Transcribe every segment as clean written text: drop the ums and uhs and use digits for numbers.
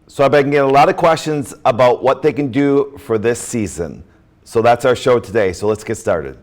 So I've been getting a lot of questions about what they can do for this season. So that's our show today. So let's get started.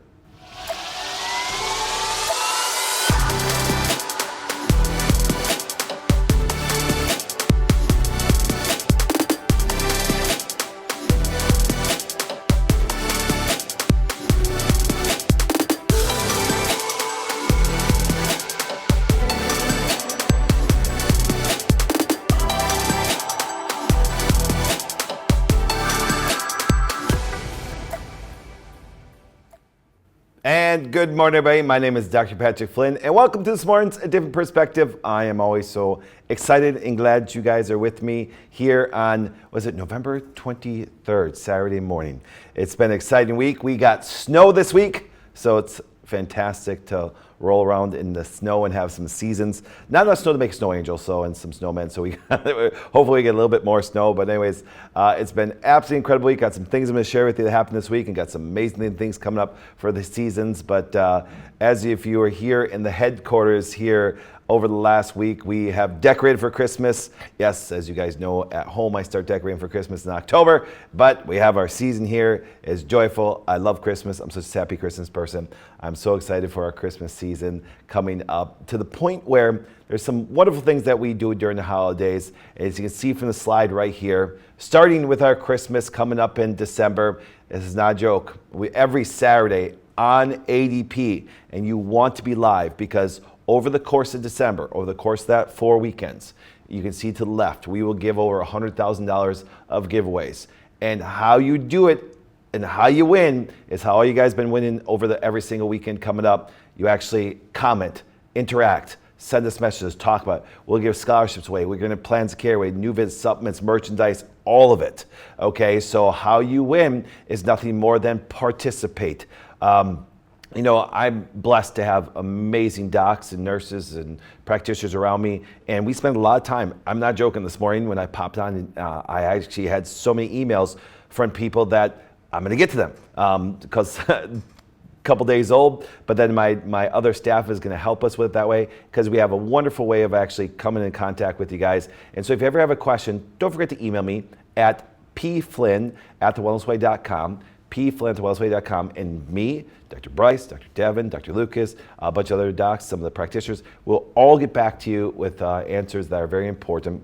And good morning, everybody. My name is Dr. Patrick Flynn, and welcome to this morning's A Different Perspective. I am always so excited and glad you guys are with me here on, November 23rd, Saturday morning. It's been an exciting week. We got snow this week, so it's fantastic to roll around in the snow and have some seasons. Not enough snow to make snow angels, and some snowmen, so we hopefully we get a little bit more snow. But anyways, it's been absolutely incredible week. Got some things I'm going to share with you that happened this week, and got some amazing things coming up for the seasons. But as if you were here in the headquarters here over the last week, we have decorated for Christmas. Yes, as you guys know, at home I start decorating for Christmas in October, but we have our season here. It's joyful. I love Christmas. I'm such a happy Christmas person. I'm so excited for our Christmas season coming up, to the point where there's some wonderful things that we do during the holidays. As you can see from the slide right here, starting with our Christmas coming up in December. This is not a joke. Every Saturday on ADP, and you want to be live, because over the course of December, over the course of that 4 weekends, you can see to the left, we will give over $100,000 of giveaways. And how you do it and how you win is how all you guys been winning over every single weekend coming up. You actually comment, interact, send us messages, talk about it. We'll give scholarships away. We're going to plans to carry away, new visits, supplements, merchandise, all of it. Okay, so how you win is nothing more than participate. I'm blessed to have amazing docs and nurses and practitioners around me, and we spend a lot of time. I'm not joking. This morning when I popped on, I actually had so many emails from people that I'm going to get to them because a couple days old, but then my other staff is going to help us with it that way, because we have a wonderful way of actually coming in contact with you guys. And so if you ever have a question, don't forget to email me at pflynn@thewellnessway.com. pflynn@thewellnessway.com, and me, Dr. Bryce, Dr. Devin, Dr. Lucas, a bunch of other docs, some of the practitioners, will all get back to you with answers that are very important.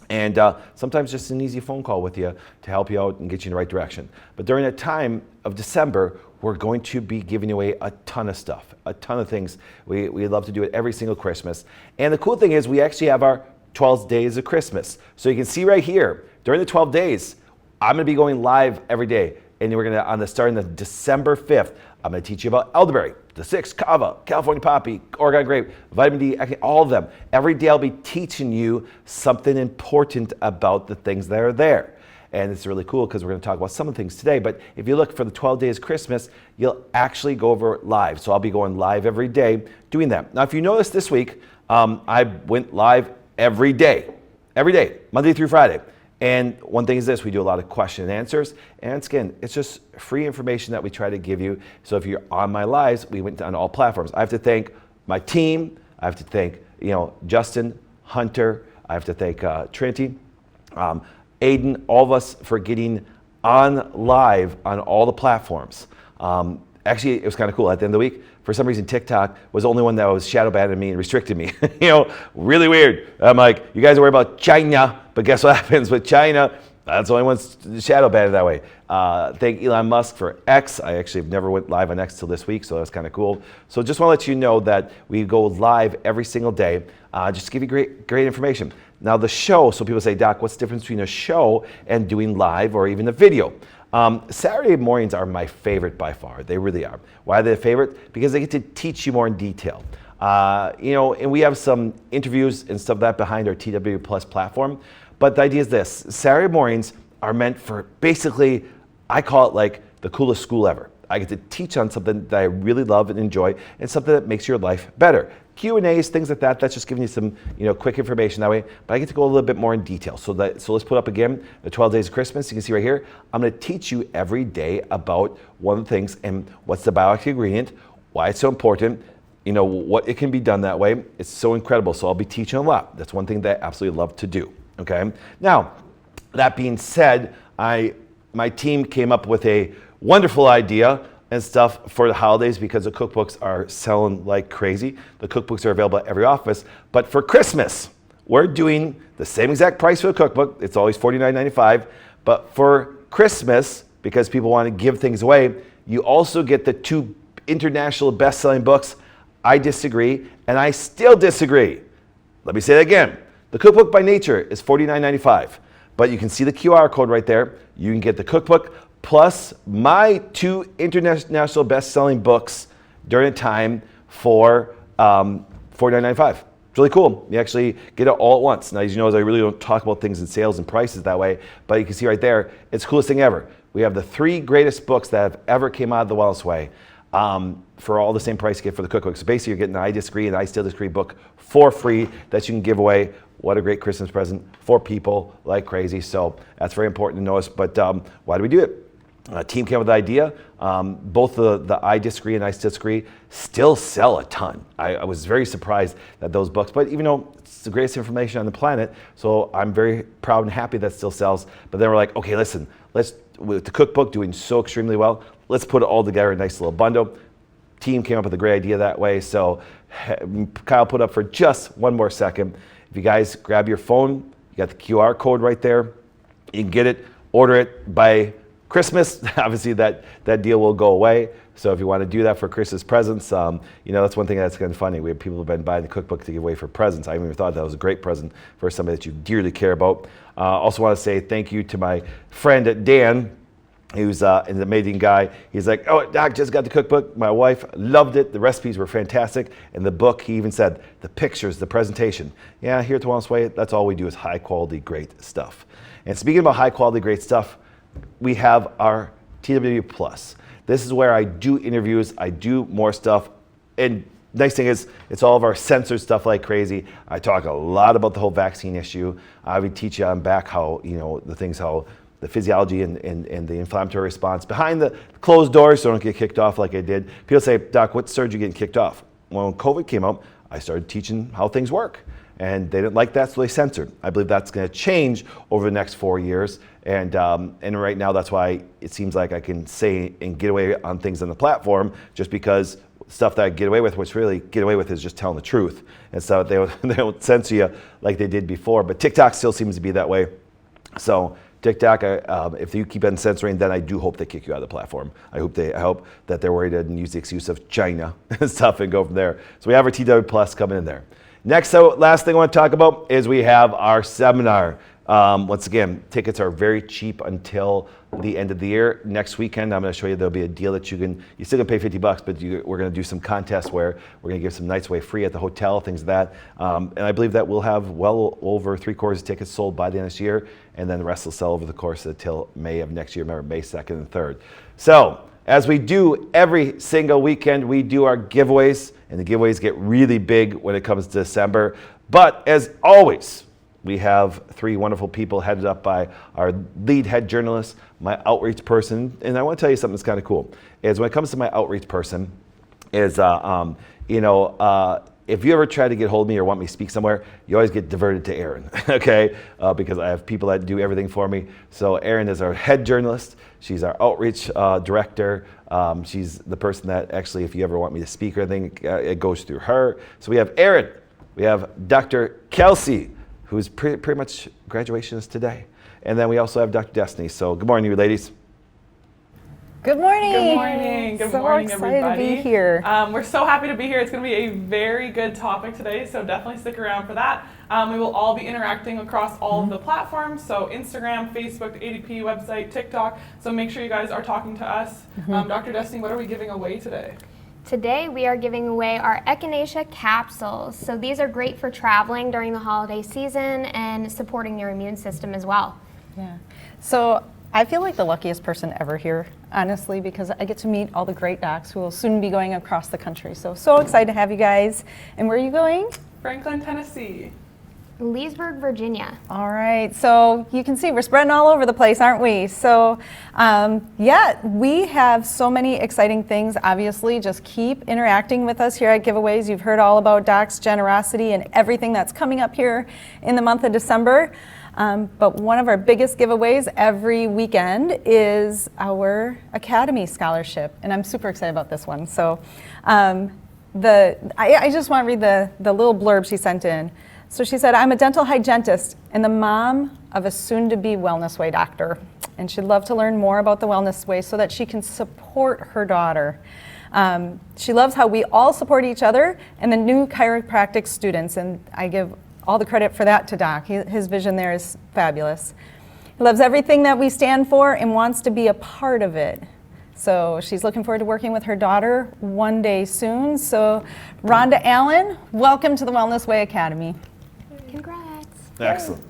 And sometimes just an easy phone call with you to help you out and get you in the right direction. But during that time of December, we're going to be giving away a ton of stuff, a ton of things. We love to do it every single Christmas. And the cool thing is we actually have our 12 days of Christmas. So you can see right here, during the 12 days, I'm going to be going live every day. And we're going to, starting the December 5th, I'm going to teach you about elderberry, the 6, kava, California poppy, Oregon grape, vitamin D, all of them. Every day I'll be teaching you something important about the things that are there. And it's really cool because we're going to talk about some of the things today. But if you look for the 12 days of Christmas, you'll actually go over live. So I'll be going live every day doing that. Now, if you notice this week, I went live every day, Monday through Friday. And one thing is this, we do a lot of question and answers. And again, it's just free information that we try to give you. So if you're on my lives, we went on all platforms. I have to thank my team. I have to thank, Justin, Hunter. I have to thank Trinity, Aiden, all of us for getting on live on all the platforms. Actually, it was kind of cool. At the end of the week, for some reason, TikTok was the only one that was shadow banning me and restricted me. Really weird. I'm like, you guys are worried about China, but guess what happens with China? That's the only one's shadow banned that way. Thank Elon Musk for X. I actually have never went live on X till this week, so that's kind of cool. So just want to let you know that we go live every single day, just to give you great information. Now the show, so people say, Doc, what's the difference between a show and doing live or even a video? Saturday mornings are my favorite by far. They really are. Why are they a favorite? Because they get to teach you more in detail. And we have some interviews and stuff like that behind our TW Plus platform. But the idea is this: Saturday mornings are meant for basically, I call it like the coolest school ever. I get to teach on something that I really love and enjoy, and something that makes your life better. Q&As, things like that, that's just giving you some quick information that way, but I get to go a little bit more in detail. So let's put up again the 12 days of Christmas. You can see right here, I'm going to teach you every day about one of the things and what's the bioactive ingredient, why it's so important, what it can be done that way. It's so incredible. So I'll be teaching a lot. That's one thing that I absolutely love to do. Okay. Now, That being said, my team came up with a wonderful idea and stuff for the holidays because the cookbooks are selling like crazy. The cookbooks are available at every office, but for Christmas, we're doing the same exact price for the cookbook. It's always $49.95, but for Christmas, because people want to give things away, you also get the 2 international best-selling books, I Disagree and I Still Disagree. Let me say that again. The cookbook by nature is $49.95, but you can see the QR code right there. You can get the cookbook plus my 2 international best-selling books during a time for $49.95. It's really cool. You actually get it all at once. Now, as you know, I really don't talk about things in sales and prices that way, but you can see right there, it's the coolest thing ever. We have the 3 greatest books that have ever came out of the Wellness Way for all the same price you get for the cookbook. So basically, you're getting an I Disagree and I Still Disagree book for free that you can give away. What a great Christmas present for people like crazy. So that's very important to notice. But why do we do it? Team came up with the idea. Both the I Disagree and I Still Disagree still sell a ton. I was very surprised that those books, but even though it's the greatest information on the planet, so I'm very proud and happy that it still sells. But then we're like, okay, listen, with the cookbook doing so extremely well, let's put it all together in a nice little bundle. Team came up with a great idea that way. So Kyle put up for just one more second. If you guys grab your phone, you got the QR code right there. You can get it, order it by Christmas. Obviously that deal will go away. So if you want to do that for Christmas presents, that's one thing that's kind of funny. We have people who've been buying the cookbook to give away for presents. I even thought that was a great present for somebody that you dearly care about. Also want to say thank you to my friend Dan, who's an amazing guy. He's like, oh, Doc, just got the cookbook. My wife loved it. The recipes were fantastic. And the book, he even said, the pictures, the presentation. Yeah, here at the Wellness Way, that's all we do is high quality, great stuff. And speaking about high quality, great stuff, we have our TW Plus. This is where I do interviews, I do more stuff. And nice thing is, it's all of our censored stuff like crazy. I talk a lot about the whole vaccine issue. I would teach you on back how, how the physiology and the inflammatory response behind the closed doors so I don't get kicked off like I did. People say, Doc, what started you getting kicked off? Well, when COVID came out, I started teaching how things work. And they didn't like that, so they censored. I believe that's going to change over the next 4 years. And right now, that's why it seems like I can say and get away on things on the platform, just because stuff that I get away with, what's really get away with is just telling the truth. And so they don't censor you like they did before. But TikTok still seems to be that way. So TikTok, if you keep on censoring, then I do hope they kick you out of the platform. I hope that they're worried and use the excuse of China and stuff and go from there. So we have our TW Plus coming in there. Next, last thing I want to talk about is we have our seminar. Once again, tickets are very cheap until the end of the year. Next weekend, I'm going to show you there'll be a deal that you're still going to pay $50, but we're going to do some contests where we're going to give some nights away free at the hotel, things like that. And I believe that we'll have well over 3/4 of tickets sold by the end of this year, and then the rest will sell over the course until May of next year. Remember, May 2nd and 3rd. So, as we do every single weekend, we do our giveaways, and the giveaways get really big when it comes to December. But as always, we have 3 wonderful people headed up by our lead head journalist, my outreach person. And I want to tell you something that's kind of cool, is when it comes to my outreach person, is, if you ever try to get hold of me or want me to speak somewhere, you always get diverted to Erin, okay? Because I have people that do everything for me. So Erin is our head journalist. She's our outreach director. She's the person that actually, if you ever want me to speak or anything, it goes through her. So we have Erin. We have Dr. Kelsey, who's pretty much graduation is today. And then we also have Dr. Destiny. So good morning, you ladies. Good morning. Good morning. Good morning, everybody. So excited to be here. We're so happy to be here. It's going to be a very good topic today, so definitely stick around for that. We will all be interacting across all of the platforms, so Instagram, Facebook, ADP website, TikTok. So make sure you guys are talking to us. Dr. Destiny, what are we giving away today? Today we are giving away our Echinacea capsules. So these are great for traveling during the holiday season and supporting your immune system as well. Yeah. So I feel like the luckiest person ever here, honestly, because I get to meet all the great docs who will soon be going across the country. So excited to have you guys. And where are you going? Franklin, Tennessee. Leesburg, Virginia. All right, so you can see we're spreading all over the place, aren't we? So yeah, we have so many exciting things. Obviously, just keep interacting with us here at Giveaways. You've heard all about Doc's generosity and everything that's coming up here in the month of December. But one of our biggest giveaways every weekend is our Academy Scholarship, and I'm super excited about this one. So I just want to read the little blurb she sent in. So she said, I'm a dental hygienist and the mom of a soon-to-be Wellness Way doctor, and she'd love to learn more about the Wellness Way so that she can support her daughter. She loves how we all support each other and the new chiropractic students, and I give all the credit for that to Doc. His vision there is fabulous. He loves everything that we stand for and wants to be a part of it. So she's looking forward to working with her daughter one day soon. So Rhonda Allen, welcome to the Wellness Way Academy. Congrats. Excellent.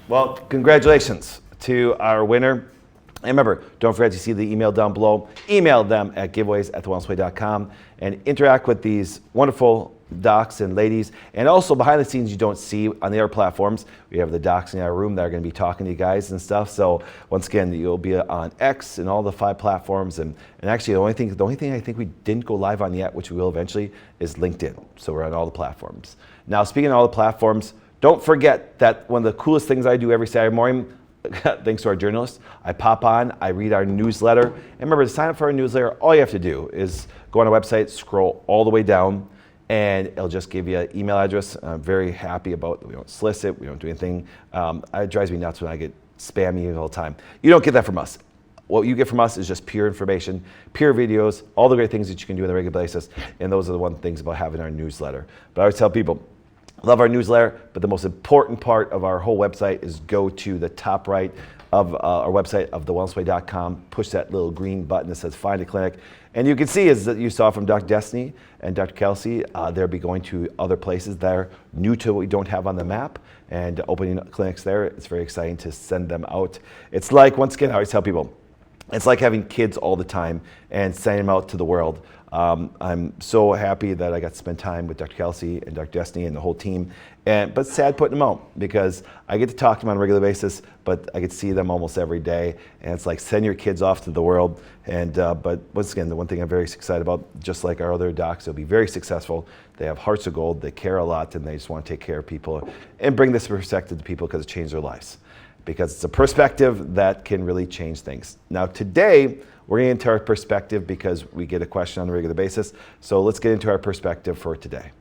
Well, congratulations to our winner. And remember, don't forget to see the email down below. Email them at giveaways@thewellnessway.com and interact with these wonderful docs and ladies. And also behind the scenes you don't see on the other platforms, we have the docs in our room that are going to be talking to you guys and stuff. So once again, you'll be on X and all the 5 platforms. And actually the only thing I think we didn't go live on yet, which we will eventually, is LinkedIn. So we're on all the platforms. Now, speaking of all the platforms, don't forget that one of the coolest things I do every Saturday morning, thanks to our journalists, I pop on, I read our newsletter. And remember, to sign up for our newsletter, all you have to do is go on our website, scroll all the way down, and it'll just give you an email address. I'm very happy about that. We don't solicit, we don't do anything. It drives me nuts when I get spam emails all the time. You don't get that from us. What you get from us is just pure information, pure videos, all the great things that you can do on a regular basis. And those are the one things about having our newsletter. But I always tell people, love our newsletter, but the most important part of our whole website is go to the top right of our website of thewellnessway.com, push that little green button that says Find a Clinic. And you can see, as you saw from Dr. Destiny and Dr. Kelsey, they'll be going to other places that are new to what we don't have on the map and opening clinics there. It's very exciting to send them out. It's like, once again, I always tell people, it's like having kids all the time and sending them out to the world. I'm so happy that I got to spend time with Dr. Kelsey and Dr. Destiny and the whole team. But sad putting them out because I get to talk to them on a regular basis, but I get to see them almost every day. And it's like, send your kids off to the world. But once again, the one thing I'm very excited about, just like our other docs, they'll be very successful. They have hearts of gold, they care a lot, and they just want to take care of people and bring this perspective to people because it changed their lives. Because it's a perspective that can really change things. Now today, we're getting into our perspective because we get a question on a regular basis. So let's get into our perspective for today.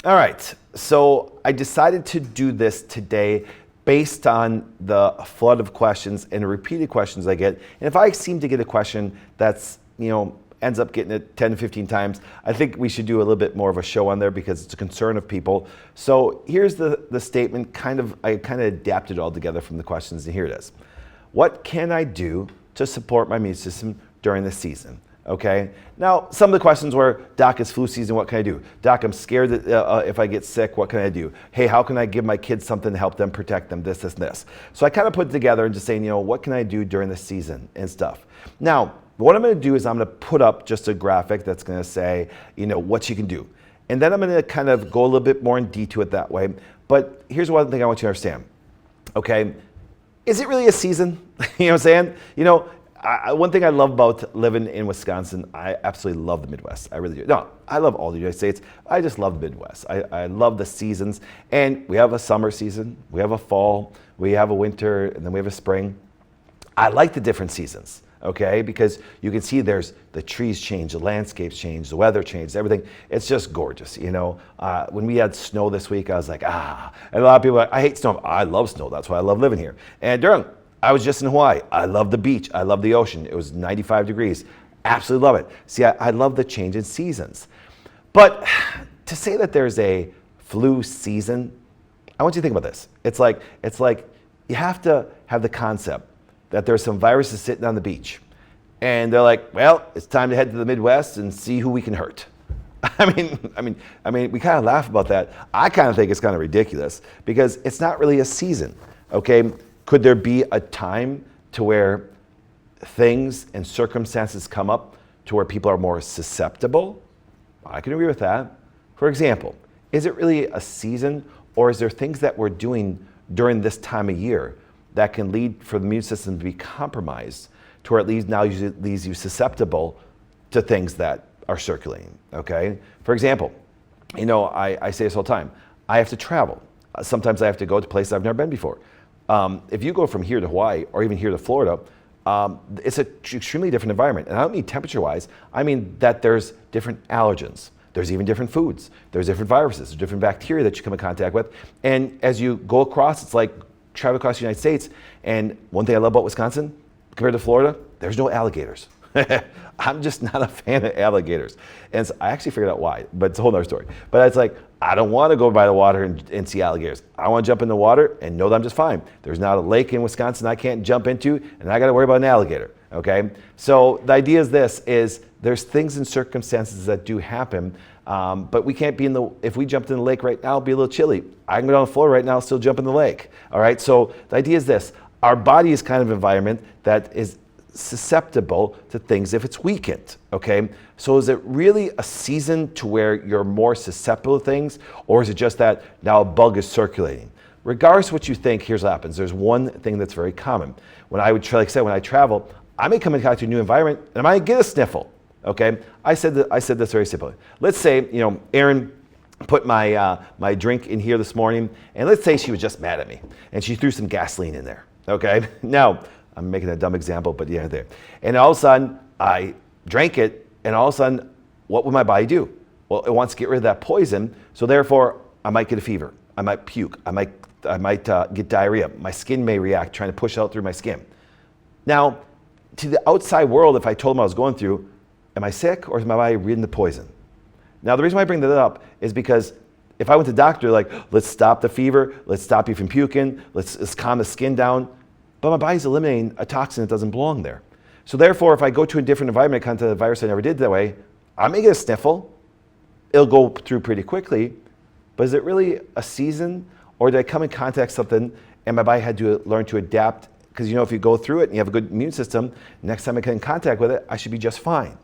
All right, so I decided to do this today based on the flood of questions and repeated questions I get. And if I seem to get a question that's, ends up getting it 10 to 15 times, I think we should do a little bit more of a show on there because it's a concern of people. So here's the statement, I kind of adapted it all together from the questions, and here it is. What can I do to support my immune system during the season? Okay, now some of the questions were, Doc, it's flu season, what can I do? Doc, I'm scared that if I get sick, what can I do? Hey, how can I give my kids something to help them protect them, this, and this? So I kind of put it together and just saying, what can I do during the season and stuff. Now, what I'm going to do is I'm going to put up just a graphic that's going to say, what you can do. And then I'm going to kind of go a little bit more in detail it that way. But here's one thing I want you to understand. Okay, is it really a season? You know what I'm saying? One thing I love about living in Wisconsin, I absolutely love the Midwest. I really do. No, I love all the United States. I just love the Midwest. I love the seasons. And we have a summer season, we have a fall, we have a winter, and then we have a spring. I like the different seasons. Okay, because you can see there's the trees change, the landscapes change, the weather changes, everything. It's just gorgeous, When we had snow this week, I was like, And a lot of people are like, I hate snow. I love snow. That's why I love living here. And I was just in Hawaii. I love the beach. I love the ocean. It was 95 degrees. Absolutely love it. See, I love the change in seasons. But to say that there's a flu season, I want you to think about this. It's like you have to have the concept that there's some viruses sitting on the beach. And they're like, well, it's time to head to the Midwest and see who we can hurt. I mean, we kind of laugh about that. I kind of think it's kind of ridiculous because it's not really a season, okay? Could there be a time to where things and circumstances come up to where people are more susceptible, I can agree with that. For example, is it really a season, or is there things that we're doing during this time of year that can lead for the immune system to be compromised to where it leaves you susceptible to things that are circulating, okay? For example, I say this all the time, I have to travel. Sometimes I have to go to places I've never been before. If you go from here to Hawaii or even here to Florida, it's an extremely different environment. And I don't mean temperature-wise, I mean that there's different allergens. There's even different foods. There's different viruses, there's different bacteria that you come in contact with. And as you go across, it's like travel across the United States. And one thing I love about Wisconsin, compared to Florida, there's no alligators. I'm just not a fan of alligators. And so I actually figured out why, but it's a whole other story. But it's like, I don't want to go by the water and see alligators. I want to jump in the water and know that I'm just fine. There's not a lake in Wisconsin I can't jump into, and I got to worry about an alligator, okay? So the idea is there's things and circumstances that do happen, but we can't be if we jumped in the lake right now, it'll be a little chilly. I can go down the floor right now, still jump in the lake, all right? So the idea is this, our body is kind of an environment that is susceptible to things if it's weakened, okay? So is it really a season to where you're more susceptible to things, or is it just that now a bug is circulating? Regardless of what you think, here's what happens. There's one thing that's very common. When I travel, I may come in contact with a new environment and I might get a sniffle, okay? I said this very simply. Let's say, Erin put my drink in here this morning, and let's say she was just mad at me and she threw some gasoline in there, okay? Now, I'm making a dumb example, but yeah, there. And all of a sudden, I drank it, and all of a sudden, what would my body do? Well, it wants to get rid of that poison, so therefore, I might get a fever. I might puke. I might get diarrhea. My skin may react, trying to push out through my skin. Now, to the outside world, if I told them I was going through, am I sick, or is my body reading the poison? Now, the reason why I bring that up is because if I went to the doctor, like, let's stop the fever, let's stop you from puking, let's calm the skin down, but my body's eliminating a toxin that doesn't belong there. So therefore, if I go to a different environment, come to the virus I never did that way, I may get a sniffle. It'll go through pretty quickly, but is it really a season, or did I come in contact with something and my body had to learn to adapt? Because if you go through it and you have a good immune system, next time I come in contact with it, I should be just fine.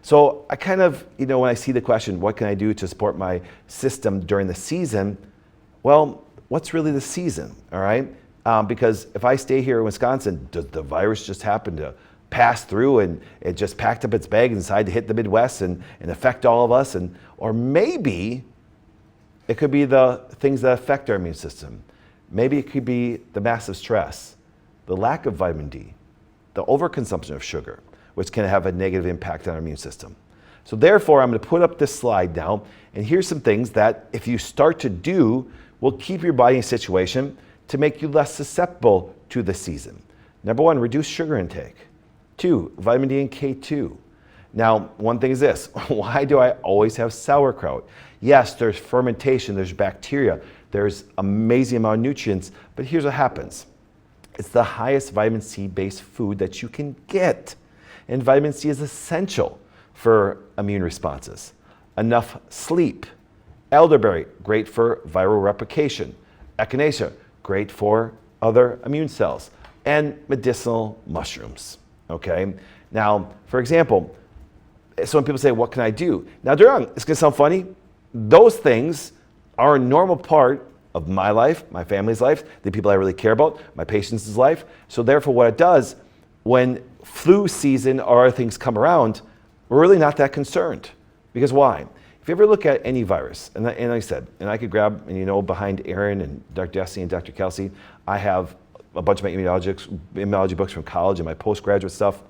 So I kind of, when I see the question, what can I do to support my system during the season? Well, what's really the season, all right? Because if I stay here in Wisconsin, does the virus just happen to pass through and it just packed up its bag and decided to hit the Midwest and affect all of us? Or maybe it could be the things that affect our immune system. Maybe it could be the massive stress, the lack of vitamin D, the overconsumption of sugar, which can have a negative impact on our immune system. So therefore, I'm going to put up this slide now, and here's some things that if you start to do, will keep your body in a situation to make you less susceptible to the season. Number one, reduce sugar intake. 2, vitamin D and K2. Now, one thing is this, why do I always have sauerkraut? Yes, there's fermentation, there's bacteria, there's amazing amount of nutrients, but here's what happens. It's the highest vitamin C based food that you can get. And vitamin C is essential for immune responses. Enough sleep. Elderberry, great for viral replication. Echinacea, great for other immune cells. And medicinal mushrooms, okay? Now, for example, so when people say, what can I do? Now, they're wrong. It's gonna sound funny. Those things are a normal part of my life, my family's life, the people I really care about, my patients' life. So therefore, what it does, when flu season or other things come around, we're really not that concerned. Because why? If you ever look at any virus, and like I said, and I could grab, behind Erin and Dr. Destiny and Dr. Kelsey, I have a bunch of my immunology books from college and my postgraduate stuff.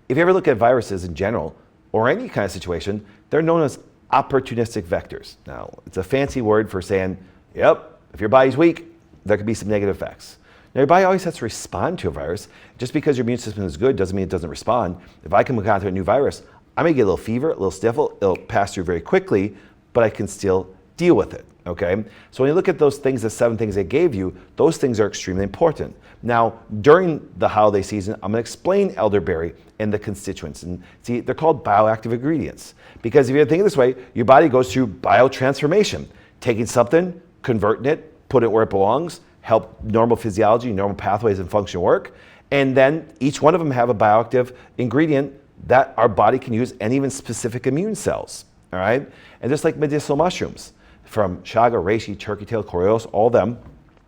If you ever look at viruses in general, or any kind of situation, they're known as opportunistic vectors. Now, it's a fancy word for saying, yep, if your body's weak, there could be some negative effects. Now, your body always has to respond to a virus. Just because your immune system is good doesn't mean it doesn't respond. If I come in contact with a new virus, I may get a little fever, a little sniffle, it'll pass through very quickly, but I can still deal with it, okay? So when you look at those things, the 7 things I gave you, those things are extremely important. Now, during the holiday season, I'm gonna explain elderberry and the constituents. And see, they're called bioactive ingredients. Because if you think of it this way, your body goes through biotransformation, taking something, converting it, put it where it belongs, help normal physiology, normal pathways and function work. And then each one of them have a bioactive ingredient that our body can use, and even specific immune cells, all right? And just like medicinal mushrooms, from chaga, reishi, turkey tail, coriolus, all them,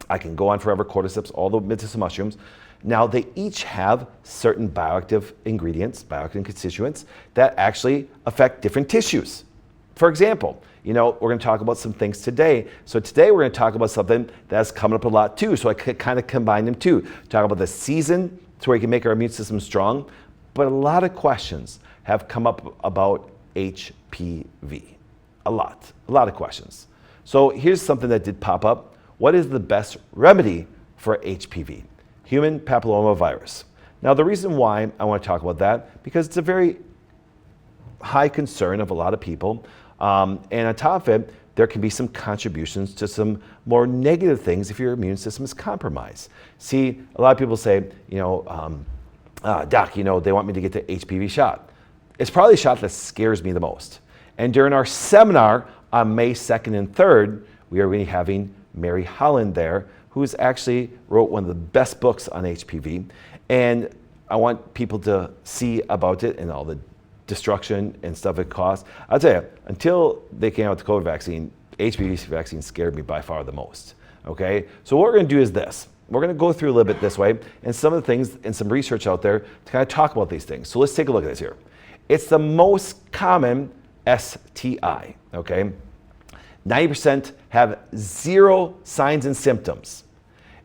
I can go on forever, cordyceps, all the medicinal mushrooms. Now they each have certain bioactive ingredients, bioactive constituents, that actually affect different tissues. For example, we're going to talk about some things today. So today we're going to talk about something that's coming up a lot too. So I could kind of combine them too. Talk about the season to where you can make our immune system strong. But a lot of questions have come up about HPV. A lot of questions. So here's something that did pop up. What is the best remedy for HPV? Human papillomavirus. Now the reason why I want to talk about that, because it's a very high concern of a lot of people. And on top of it, there can be some contributions to some more negative things if your immune system is compromised. See, a lot of people say, Doc, they want me to get the HPV shot. It's probably the shot that scares me the most. And during our seminar on May 2nd and 3rd, we are going to be having Mary Holland there, who's actually wrote one of the best books on HPV. And I want people to see about it and all the destruction and stuff it costs. I'll tell you, until they came out with the COVID vaccine, HPV vaccine scared me by far the most. Okay? So what we're going to do is this. We're going to go through a little bit this way, and some of the things and some research out there to kind of talk about these things. So let's take a look at this here. It's the most common STI, okay? 90% have 0 signs and symptoms.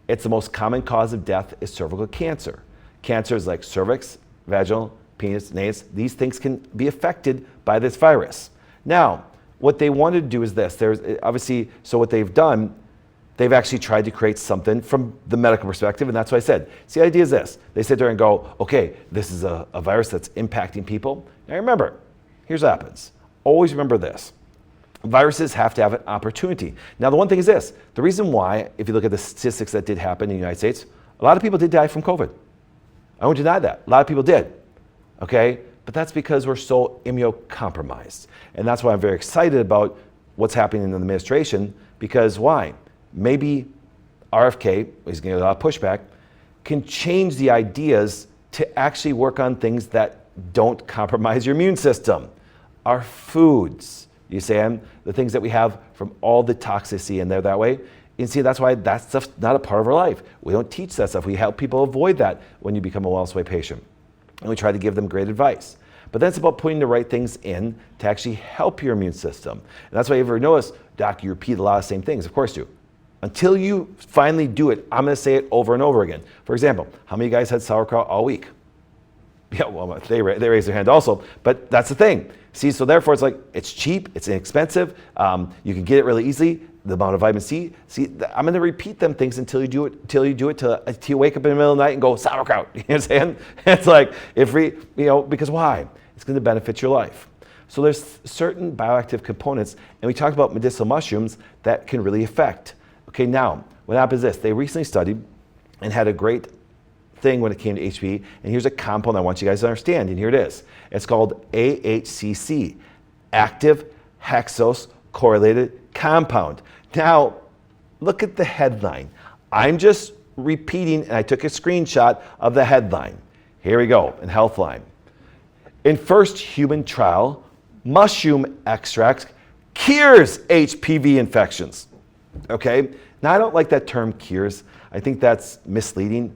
It's the most common cause of death is cervical cancer. Cancers like cervix, vaginal, penis, nates, these things can be affected by this virus. Now, what they wanted to do is this. There's obviously, so what they've done, they've actually tried to create something from the medical perspective, and that's what I said. See, the idea is this. They sit there and go, okay, this is a virus that's impacting people. Now remember, here's what happens. Always remember this. Viruses have to have an opportunity. Now the one thing is this. The reason why, if you look at the statistics that did happen in the United States, a lot of people did die from COVID. I won't deny that. A lot of people did. Okay? But that's because we're so immunocompromised. And that's why I'm very excited about what's happening in the administration, because why? Maybe RFK, he's going to get a lot of pushback, can change the ideas to actually work on things that don't compromise your immune system. Our foods, you see, the things that we have from all the toxicity in there that way. You see, that's why that stuff's not a part of our life. We don't teach that stuff. We help people avoid that when you become a well-sway patient. And we try to give them great advice. But then it's about putting the right things in to actually help your immune system. And that's why you ever notice, Doc, you repeat a lot of the same things. Of course you do. Until you finally do it, I'm going to say it over and over again. For example, how many of you guys had sauerkraut all week? Yeah, well, they raised their hand also, but that's the thing. See, so therefore it's like, it's cheap, it's inexpensive, you can get it really easily, the amount of vitamin C. See, I'm going to repeat them things until you do it, till you wake up in the middle of the night and go, sauerkraut. You know what I'm saying? It's like, because why? It's going to benefit your life. So there's certain bioactive components, and we talked about medicinal mushrooms that can really affect. Okay, now, what happens is this. They recently studied and had a great thing when it came to HPV, and here's a compound I want you guys to understand, and here it is. It's called AHCC, active hexose correlated compound. Now, look at the headline. I'm just repeating, and I took a screenshot of the headline. Here we go, in Healthline. In first human trial, mushroom extract cures HPV infections. Okay? Now, I don't like that term cures. I think that's misleading.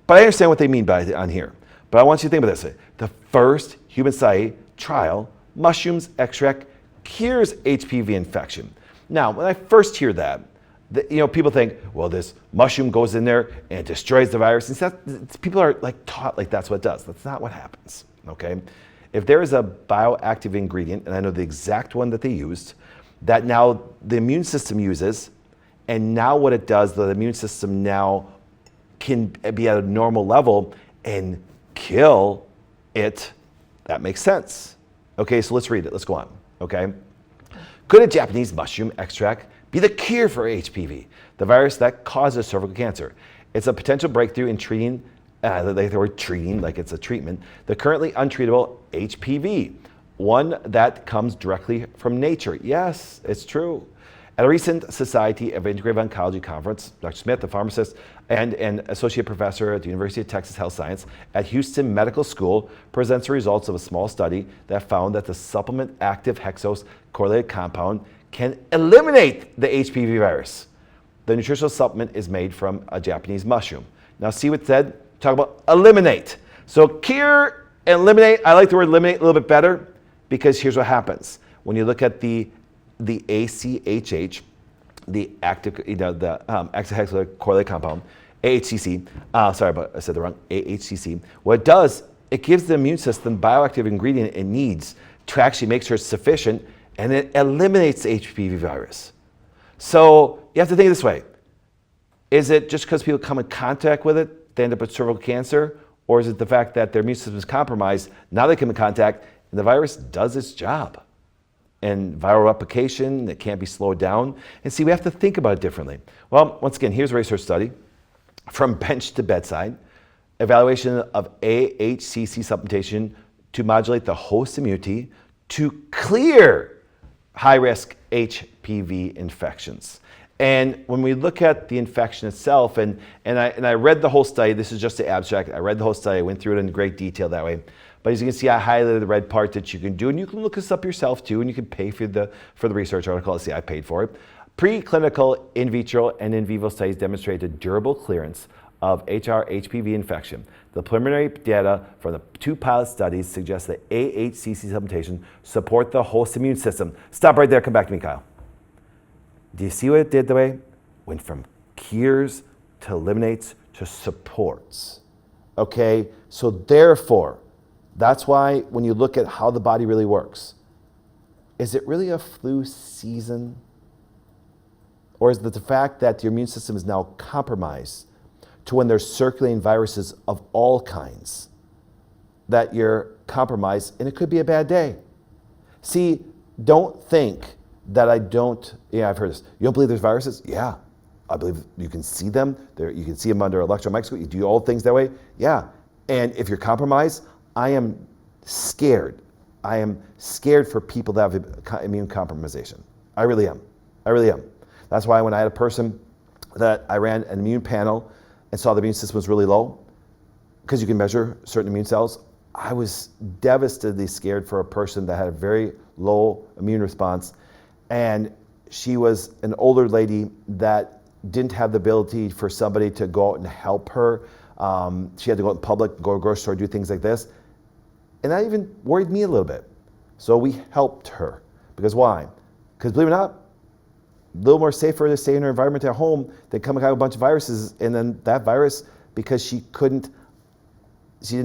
But I understand what they mean by it on here. But I want you to think about this. The first human study trial, mushrooms extract cures HPV infection. Now, when I first hear that, people think, well, this mushroom goes in there and it destroys the virus. And people are taught like that's what it does. That's not what happens. Okay? If there is a bioactive ingredient, and I know the exact one that they used, that now the immune system uses, and now what it does, the immune system now can be at a normal level and kill it, that makes sense. Okay, so let's read it. Let's go on. Okay. Could a Japanese mushroom extract be the cure for HPV, the virus that causes cervical cancer? It's a potential breakthrough in treating, the word treating, like it's a treatment, the currently untreatable HPV, one that comes directly from nature. Yes, it's true. At a recent Society of Integrative Oncology conference, Dr. Smith, a pharmacist and an associate professor at the University of Texas Health Science at Houston Medical School, presents the results of a small study that found that the supplement active hexose correlated compound can eliminate the HPV virus. The nutritional supplement is made from a Japanese mushroom. Now see what it said? Talk about eliminate. So cure and eliminate, I like the word eliminate a little bit better because here's what happens. When you look at the ACHH, the active, active hexacyclic correlated compound, AHCC, sorry, but I said the wrong, AHCC. What it does, it gives the immune system bioactive ingredient it needs to actually make sure it's sufficient, and it eliminates the HPV virus. So you have to think this way. Is it just because people come in contact with it, they end up with cervical cancer? Or is it the fact that their immune system is compromised, now they come in contact, and the virus does its job? And viral replication that can't be slowed down. And see, we have to think about it differently. Well, once again, here's a research study from bench to bedside, evaluation of AHCC supplementation to modulate the host immunity to clear high-risk HPV infections. And when we look at the infection itself, and I read the whole study, this is just the abstract, I read the whole study, I went through it in great detail that way. But as you can see, I highlighted the red part that you can do, and you can look this up yourself too, and you can pay for the research article. Let's see, I paid for it. Preclinical, in vitro, and in vivo studies demonstrated durable clearance of HPV infection. The preliminary data from the 2 pilot studies suggest that AHCC supplementation support the host immune system. Stop right there, come back to me, Kyle. Do you see what it did the way? Went from cures to eliminates to supports. Okay, so therefore, that's why when you look at how the body really works, is it really a flu season? Or is it the fact that your immune system is now compromised to when there's circulating viruses of all kinds that you're compromised, and it could be a bad day? See, don't think that I don't, I've heard this. You don't believe there's viruses? Yeah, I believe you can see them. You can see them under electron microscope. You do all things that way? Yeah, and if you're compromised, I am scared. I am scared for people that have immune compromisation. I really am. I really am. That's why when I had a person that I ran an immune panel and saw the immune system was really low, because you can measure certain immune cells, I was devastatedly scared for a person that had a very low immune response. And she was an older lady that didn't have the ability for somebody to go out and help her. She had to go out in public, go to a grocery store, do things like this. And that even worried me a little bit. So we helped her. Because why? Because believe it or not, a little more safer to stay in her environment at home than come out with a bunch of viruses. And then that virus, because she didn't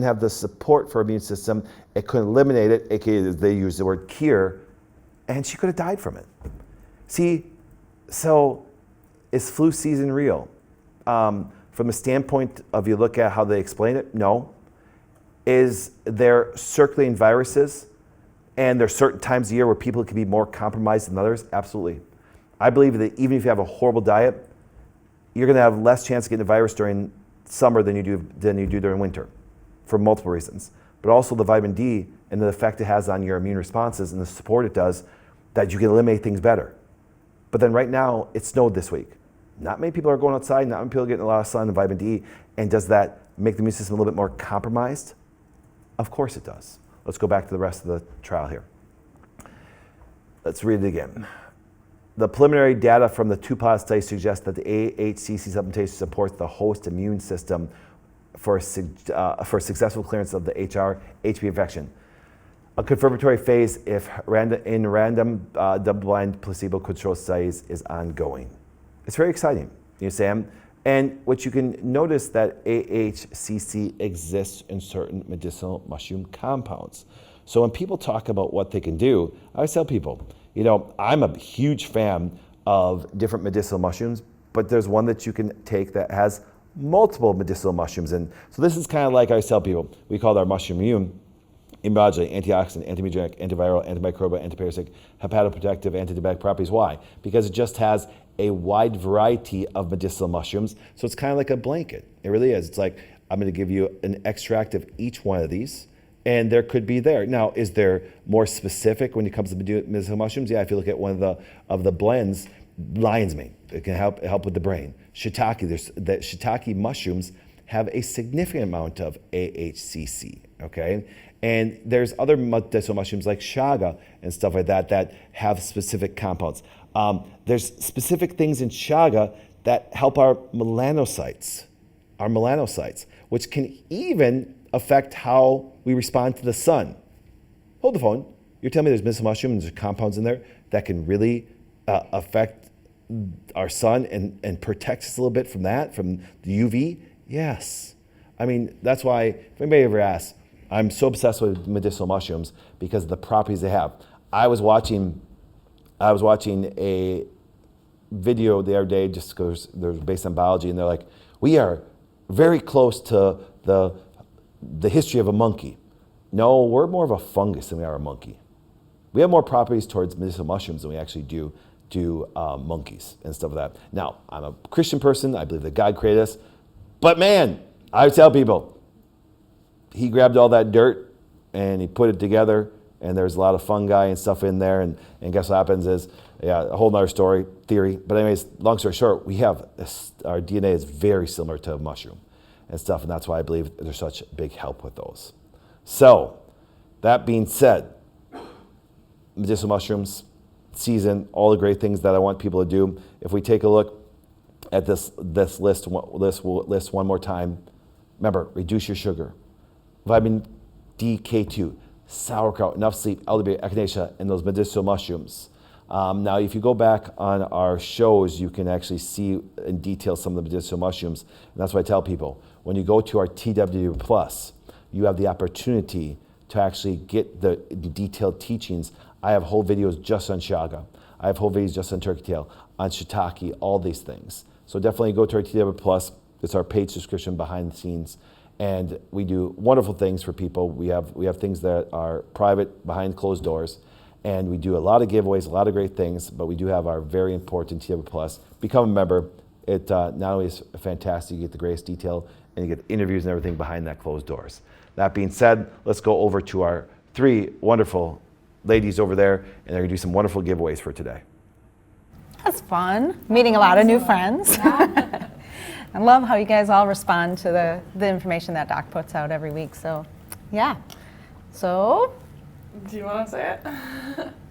have the support for her immune system, it couldn't eliminate it, aka they use the word cure, and she could have died from it. See, so is flu season real? From the standpoint of you look at how they explain it, no. Is there circulating viruses and there are certain times of year where people can be more compromised than others? Absolutely. I believe that even if you have a horrible diet, you're going to have less chance of getting a virus during summer than you do during winter for multiple reasons. But also the vitamin D and the effect it has on your immune responses and the support it does, that you can eliminate things better. But then right now, it snowed this week. Not many people are going outside, not many people are getting a lot of sun and vitamin D. And does that make the immune system a little bit more compromised? Of course it does. Let's go back to the rest of the trial here. Let's read it again. The preliminary data from the 2 pilot studies suggest that the AHCC supplementation supports the host immune system for successful clearance of the HPV infection. A confirmatory phase in random double-blind placebo-controlled studies is ongoing. It's very exciting, Sam. And what you can notice that AHCC exists in certain medicinal mushroom compounds. So when people talk about what they can do, I always tell people, I'm a huge fan of different medicinal mushrooms, but there's one that you can take that has multiple medicinal mushrooms in. So this is kind of like I always tell people, we call our mushroom immune. Immunology, antioxidant, antimugenic, antiviral, antimicrobial, antiparasitic, hepatoprotective, antidiabetic properties. Why? Because it just has a wide variety of medicinal mushrooms. So it's kind of like a blanket. It really is. It's like, I'm going to give you an extract of each one of these, and there could be there. Now, is there more specific when it comes to medicinal mushrooms? Yeah, if you look at one of the blends, lion's mane. It can help with the brain. Shiitake, the shiitake mushrooms have a significant amount of AHCC, okay? And there's other medicinal mushrooms like chaga and stuff like that that have specific compounds. There's specific things in chaga that help our melanocytes, which can even affect how we respond to the sun. Hold the phone. You're telling me there's medicinal mushrooms, there's compounds in there that can really affect our sun and protect us a little bit from that, from the UV? Yes. I mean, that's why, if anybody ever asks, I'm so obsessed with medicinal mushrooms because of the properties they have. I was watching a video the other day, just because they're based on biology, and they're like, we are very close to the history of a monkey. No, we're more of a fungus than we are a monkey. We have more properties towards medicinal mushrooms than we actually do monkeys and stuff like that. Now, I'm a Christian person. I believe that God created us. But man, I tell people, he grabbed all that dirt and he put it together, and there's a lot of fungi and stuff in there, and guess what happens is, a whole nother theory. But anyways, long story short, we have our DNA is very similar to a mushroom and stuff, and that's why I believe there's such big help with those. So, that being said, medicinal mushrooms, season, all the great things that I want people to do. If we take a look at this list one more time, remember, reduce your sugar, vitamin D, K2, sauerkraut, enough sleep, elderberry, echinacea, and those medicinal mushrooms. Now, if you go back on our shows, you can actually see in detail some of the medicinal mushrooms. And that's why I tell people, when you go to our TW Plus, you have the opportunity to actually get the detailed teachings. I have whole videos just on chaga. I have whole videos just on turkey tail, on shiitake, all these things. So definitely go to our TW Plus. It's our paid subscription behind the scenes. And we do wonderful things for people. We have things that are private, behind closed doors. And we do a lot of giveaways, a lot of great things, but we do have our very important TW Plus. Become a member. It not only is fantastic, you get the greatest detail, and you get interviews and everything behind that closed doors. That being said, let's go over to our 3 wonderful ladies over there, and they're gonna do some wonderful giveaways for today. That's fun, meeting a lot of new friends. Yeah. I love how you guys all respond to the information that Doc puts out every week, so yeah. So, Do you want to say it?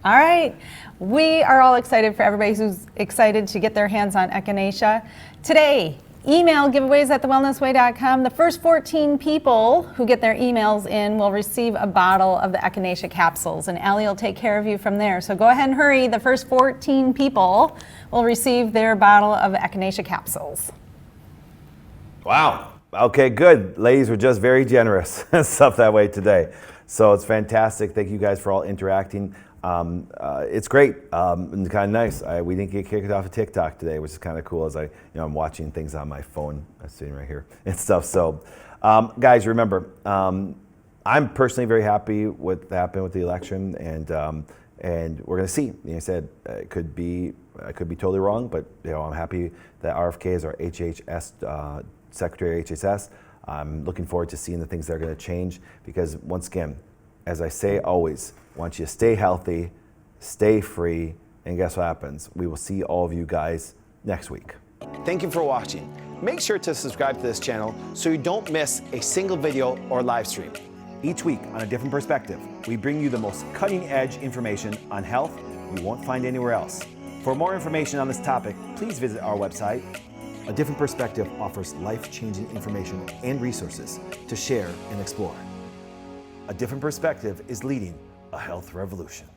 all right, we are all excited for everybody who's excited to get their hands on echinacea. Today, email giveaways at thewellnessway.com. The first 14 people who get their emails in will receive a bottle of the echinacea capsules, and Allie will take care of you from there. So go ahead and hurry. The first 14 people will receive their bottle of echinacea capsules. Wow. Okay, good. Ladies were just very generous and stuff that way today. So it's fantastic. Thank you guys for all interacting. It's great and kind of nice. We didn't get kicked off of TikTok today, which is kind of cool as I'm watching things on my phone. I'm sitting right here and stuff. So, guys, remember, I'm personally very happy with what happened with the election, and we're going to see. I said I could be totally wrong, but I'm happy that RFK is our HHS Secretary of HHS. I'm looking forward to seeing the things that are going to change, because once again, as I say always, I want you to stay healthy, stay free, and guess what happens? We will see all of you guys next week. Thank you for watching. Make sure to subscribe to this channel so you don't miss a single video or live stream. Each week on A Different Perspective, we bring you the most cutting-edge information on health you won't find anywhere else. For more information on this topic, please visit our website. A Different Perspective offers life-changing information and resources to share and explore. A Different Perspective is leading a health revolution.